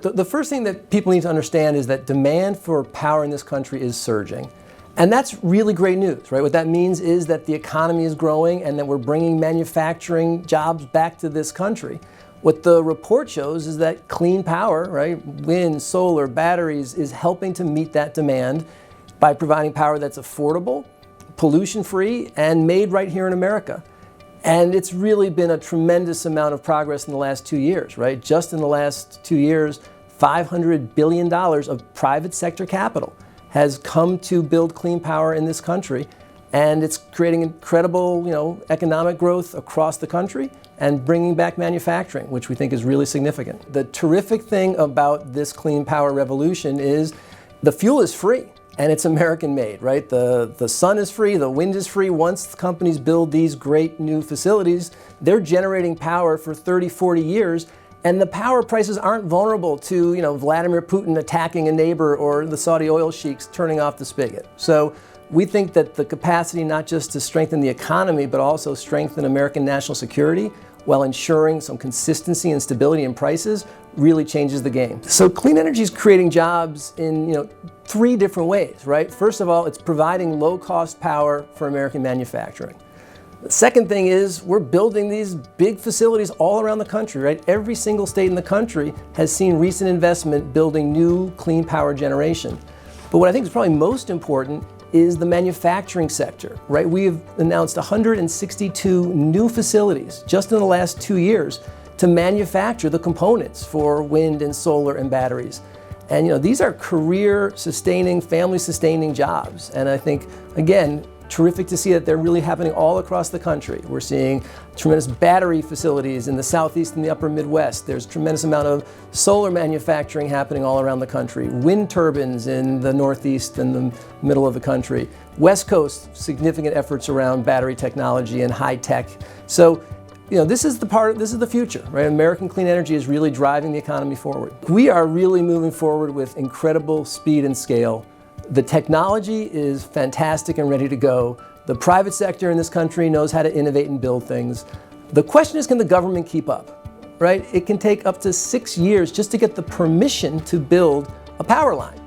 The first thing that people need to understand is that demand for power in this country is surging. And that's really great news, right? What that means is that the economy is growing and that we're bringing manufacturing jobs back to this country. What the report shows is that clean power, right, wind, solar, batteries, is helping to meet that demand by providing power that's affordable, pollution-free, and made right here in America. And it's really been a tremendous amount of progress in the last 2 years, right? Just in the last 2 years, $500 billion of private sector capital has come to build clean power in this country. And it's creating incredible, economic growth across the country and bringing back manufacturing, which we think is really significant. The terrific thing about this clean power revolution is the fuel is free. And it's American made, right? The sun is free, the wind is free. Once companies build these great new facilities, they're generating power for 30, 40 years, and the power prices aren't vulnerable to, Vladimir Putin attacking a neighbor or the Saudi oil sheiks turning off the spigot. So we think that the capacity not just to strengthen the economy, but also strengthen American national security while ensuring some consistency and stability in prices really changes the game. So clean energy is creating jobs in 3 different ways, right? First of all, it's providing low-cost power for American manufacturing. The second thing is we're building these big facilities all around the country, right? Every single state in the country has seen recent investment building new clean power generation. But what I think is probably most important is the manufacturing sector, right? We've announced 162 new facilities just in the last 2 years to manufacture the components for wind and solar and batteries. And these are career-sustaining, family-sustaining jobs. And I think, again, terrific to see that they're really happening all across the country. We're seeing tremendous battery facilities in the Southeast and the Upper Midwest. There's a tremendous amount of solar manufacturing happening all around the country. Wind turbines in the Northeast and the middle of the country. West Coast, significant efforts around battery technology and high tech. So, this is the future, right? American clean energy is really driving the economy forward. We are really moving forward with incredible speed and scale. The technology is fantastic and ready to go. The private sector in this country knows how to innovate and build things. The question is, can the government keep up, right? It can take up to 6 years just to get the permission to build a power line.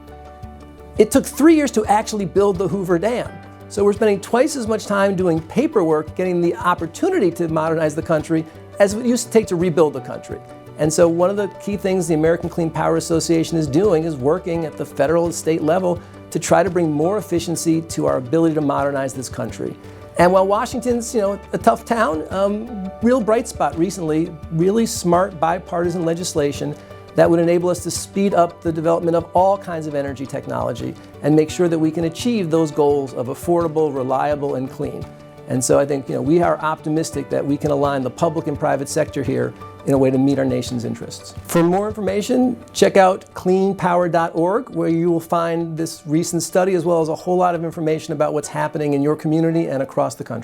It took 3 years to actually build the Hoover Dam. So we're spending twice as much time doing paperwork, getting the opportunity to modernize the country as it used to take to rebuild the country. And so one of the key things the American Clean Power Association is doing is working at the federal and state level to try to bring more efficiency to our ability to modernize this country. And while Washington's, a tough town, real bright spot recently, really smart bipartisan legislation that would enable us to speed up the development of all kinds of energy technology and make sure that we can achieve those goals of affordable, reliable, and clean. And so I think, we are optimistic that we can align the public and private sector here in a way to meet our nation's interests. For more information, check out cleanpower.org, where you will find this recent study as well as a whole lot of information about what's happening in your community and across the country.